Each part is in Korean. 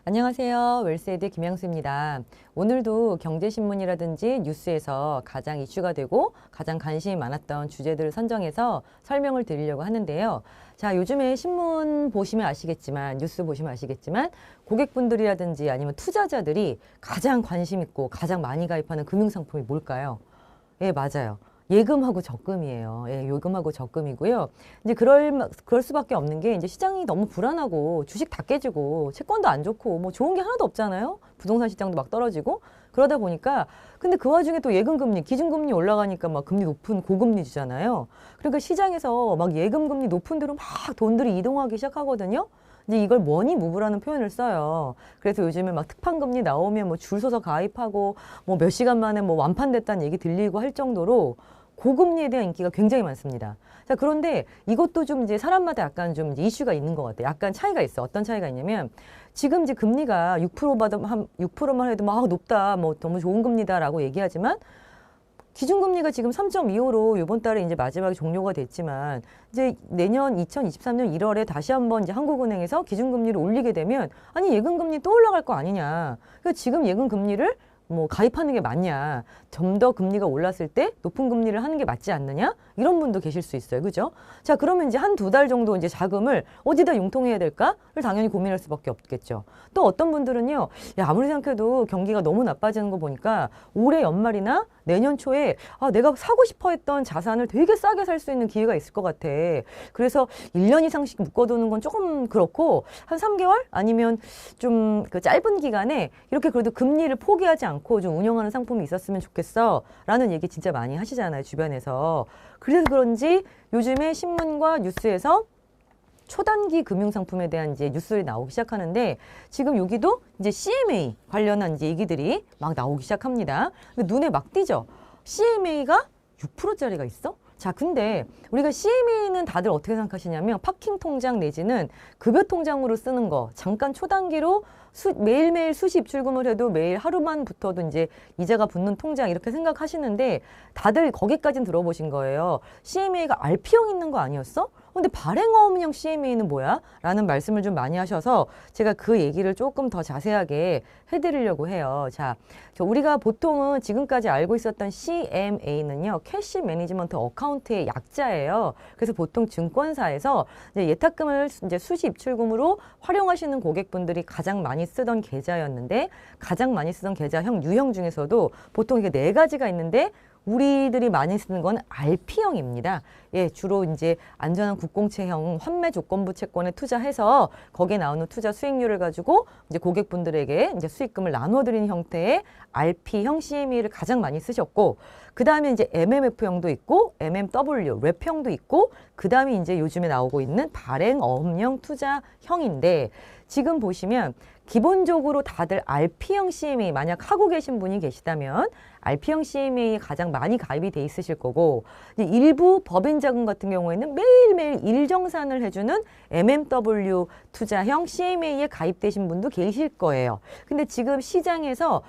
안녕하세요. 웰세드 김양수입니다. 오늘도 경제신문이라든지 뉴스에서 가장 이슈가 되고 가장 관심이 많았던 주제들을 선정해서 설명을 드리려고 하는데요. 자, 요즘에 신문 보시면 아시겠지만, 뉴스 보시면 아시겠지만, 고객분들이라든지 아니면 투자자들이 가장 관심 있고 가장 많이 가입하는 금융상품이 뭘까요? 예, 맞아요. 예금하고 적금이에요. 예, 예금하고 적금이고요. 이제 그럴 수밖에 없는 게 이제 시장이 너무 불안하고 주식 다 깨지고 채권도 안 좋고 뭐 좋은 게 하나도 없잖아요. 부동산 시장도 막 떨어지고 그러다 보니까 근데 그 와중에 또 예금금리, 기준금리 올라가니까 막 금리 높은 고금리 주잖아요. 그러니까 시장에서 막 예금금리 높은 데로 막 돈들이 이동하기 시작하거든요. 이제 이걸 머니무브라는 표현을 써요. 그래서 요즘에 막 특판금리 나오면 뭐 줄 서서 가입하고 뭐 몇 시간 만에 뭐 완판됐다는 얘기 들리고 할 정도로 고금리에 대한 인기가 굉장히 많습니다. 자, 그런데 이것도 좀 이제 사람마다 약간 좀 이제 이슈가 있는 것 같아요. 약간 차이가 있어. 어떤 차이가 있냐면 지금 이제 금리가 6%만 해도 막 높다, 뭐 너무 좋은 금리다라고 얘기하지만 기준금리가 지금 3.25로 이번 달에 이제 마지막에 종료가 됐지만 이제 내년 2023년 1월에 다시 한번 이제 한국은행에서 기준금리를 올리게 되면 아니 예금금리 또 올라갈 거 아니냐. 그러니까 지금 예금금리를 뭐 가입하는 게 맞냐. 좀 더 금리가 올랐을 때 높은 금리를 하는 게 맞지 않느냐. 이런 분도 계실 수 있어요. 그죠? 자, 그러면 이제 한 두 달 정도 이제 자금을 어디다 융통해야 될까를 당연히 고민할 수밖에 없겠죠. 또 어떤 분들은요. 야, 아무리 생각해도 경기가 너무 나빠지는 거 보니까 올해 연말이나 내년 초에 아, 내가 사고 싶어 했던 자산을 되게 싸게 살 수 있는 기회가 있을 것 같아. 그래서 1년 이상씩 묶어두는 건 조금 그렇고 한 3개월 아니면 좀 그 짧은 기간에 이렇게 그래도 금리를 포기하지 않고 좀 운영하는 상품이 있었으면 좋겠어 라는 얘기 진짜 많이 하시잖아요. 주변에서. 그래서 그런지 요즘에 신문과 뉴스에서 초단기 금융상품에 대한 이제 뉴스들이 나오기 시작하는데 지금 여기도 이제 CMA 관련한 이제 얘기들이 막 나오기 시작합니다. 눈에 막 띄죠. CMA가 6%짜리가 있어? 자, 근데 우리가 CMA는 다들 어떻게 생각하시냐면 파킹 통장 내지는 급여 통장으로 쓰는 거 잠깐 초단기로 매일매일 수시 입출금을 해도 매일 하루만 붙어도 이제 이자가 붙는 통장 이렇게 생각하시는데 다들 거기까지는 들어보신 거예요. CMA가 RP형 있는 거 아니었어? 근데 발행어음형 CMA는 뭐야? 라는 말씀을 좀 많이 하셔서 제가 그 얘기를 조금 더 자세하게 해드리려고 해요. 자, 우리가 보통은 지금까지 알고 있었던 CMA는요, 캐시 매니지먼트 어카운트의 약자예요. 그래서 보통 증권사에서 이제 예탁금을 이제 수시 입출금으로 활용하시는 고객분들이 가장 많이 쓰던 계좌였는데 가장 많이 쓰던 계좌형 유형 중에서도 보통 이게 4가지가 있는데 우리들이 많이 쓰는 건 RP형입니다. 예, 주로 이제 안전한 국공채형 환매 조건부 채권에 투자해서 거기에 나오는 투자 수익률을 가지고 이제 고객분들에게 이제 수익금을 나눠드리는 형태의 RP형 CME를 가장 많이 쓰셨고, 그 다음에 이제 MMF형도 있고, MMW, 랩형도 있고, 그 다음에 이제 요즘에 나오고 있는 발행어음형 투자형인데, 지금 보시면 기본적으로 다들 RP형 CMA 만약 하고 계신 분이 계시다면 RP형 CMA에 가장 많이 가입이 돼 있으실 거고 이제 일부 법인자금 같은 경우에는 매일매일 일정산을 해주는 MMW 투자형 CMA에 가입되신 분도 계실 거예요. 근데 지금 시장에서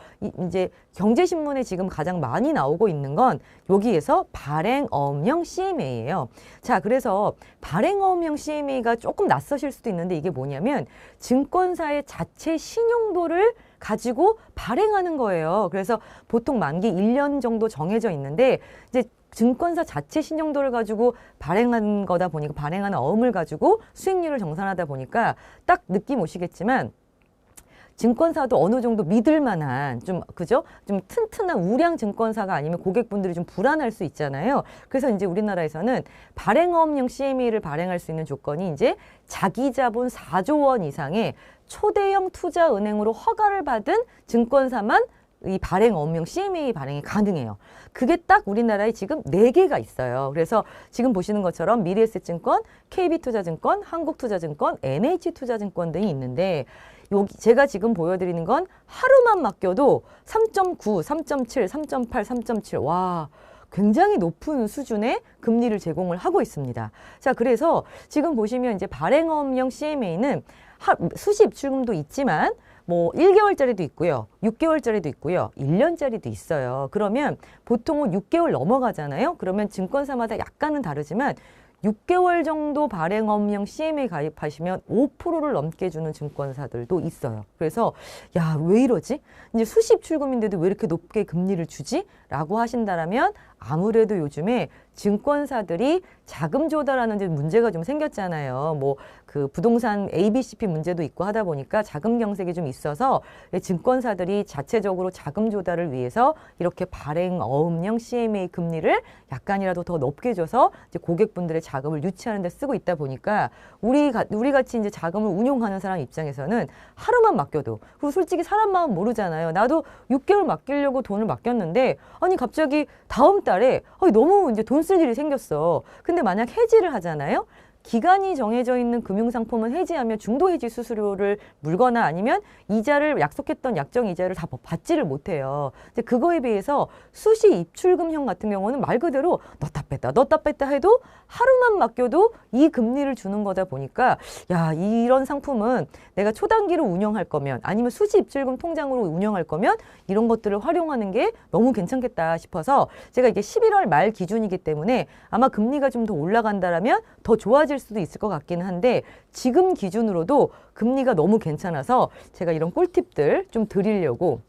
이제 경제신문에 지금 가장 많이 나오고 있는 건 여기에서 발행어음형 CMA예요. 자, 그래서 발행어음형 CMA가 조금 낯서실 수도 있는데 이게 뭐냐면 증권사의 자체 신용도를 가지고 발행하는 거예요. 그래서 보통 만기 1년 정도 정해져 있는데 이제 증권사 자체 신용도를 가지고 발행한 거다 보니까 발행하는 어음을 가지고 수익률을 정산하다 보니까 딱 느낌 오시겠지만 증권사도 어느 정도 믿을 만한 좀 그죠? 좀 튼튼한 우량 증권사가 아니면 고객분들이 좀 불안할 수 있잖아요. 그래서 이제 우리나라에서는 발행어음형 CMA를 발행할 수 있는 조건이 이제 자기 자본 4조 원 이상의 초대형 투자은행으로 허가를 받은 증권사만 이 발행어음형 CMA 발행이 가능해요. 그게 딱 우리나라에 지금 4개가 있어요. 그래서 지금 보시는 것처럼 미래에셋증권, KB투자증권, 한국투자증권, NH투자증권 등이 있는데 여기 제가 지금 보여드리는 건 하루만 맡겨도 3.9, 3.7, 3.8, 3.7 와 굉장히 높은 수준의 금리를 제공을 하고 있습니다. 자, 그래서 지금 보시면 이제 발행어음형 CMA는 수시 입출금도 있지만 뭐 1개월짜리도 있고요. 6개월짜리도 있고요. 1년짜리도 있어요. 그러면 보통은 6개월 넘어가잖아요. 그러면 증권사마다 약간은 다르지만 6개월 정도 발행업령 CMA 가입하시면 5%를 넘게 주는 증권사들도 있어요. 그래서 야, 왜 이러지? 이제 수시 입출금인데도 왜 이렇게 높게 금리를 주지? 라고 하신다라면 아무래도 요즘에 증권사들이 자금 조달하는 데 문제가 좀 생겼잖아요. 뭐 그 부동산 ABCP 문제도 있고 하다 보니까 자금 경색이 좀 있어서 증권사들이 자체적으로 자금 조달을 위해서 이렇게 발행 어음령 CMA 금리를 약간이라도 더 높게 줘서 이제 고객분들의 자금을 유치하는 데 쓰고 있다 보니까 우리 같이 이제 자금을 운용하는 사람 입장에서는 하루만 맡겨도, 그리고 솔직히 사람 마음 모르잖아요. 나도 6개월 맡기려고 돈을 맡겼는데 아니 갑자기 다음 달에 너무 이제 돈 쓸 일이 생겼어. 근데 만약 해지를 하잖아요. 기간이 정해져 있는 금융상품은 해지하면 중도 해지 수수료를 물거나 아니면 이자를 약속했던 약정 이자를 다 받지를 못해요. 근데 그거에 비해서 수시 입출금형 같은 경우는 말 그대로 넣었다 뺐다 해도 하루만 맡겨도 이 금리를 주는 거다 보니까 야, 이런 상품은 내가 초단기로 운영할 거면 아니면 수시 입출금 통장으로 운영할 거면 이런 것들을 활용하는 게 너무 괜찮겠다 싶어서 제가 이게 11월 말 기준이기 때문에 아마 금리가 좀 더 올라간다라면 더 좋아질 수도 있을 것 같기는 한데 지금 기준으로도 금리가 너무 괜찮아서 제가 이런 꿀팁들 좀 드리려고,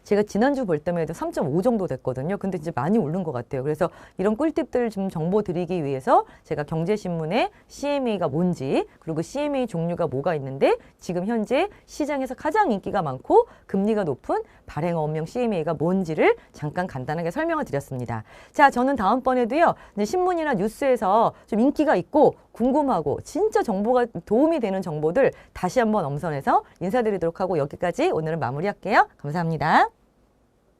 제가 지난주 볼 때만 해도 3.5 정도 됐거든요. 근데 이제 많이 오른 것 같아요. 그래서 이런 꿀팁들 좀 정보 드리기 위해서 제가 경제신문에 CMA가 뭔지, 그리고 CMA 종류가 뭐가 있는데 지금 현재 시장에서 가장 인기가 많고 금리가 높은 발행어음형 CMA가 뭔지를 잠깐 간단하게 설명을 드렸습니다. 자, 저는 다음번에도요, 신문이나 뉴스에서 좀 인기가 있고 궁금하고 진짜 정보가 도움이 되는 정보들 다시 한번 엄선해서 인사드리도록 하고 여기까지 오늘은 마무리할게요. 감사합니다.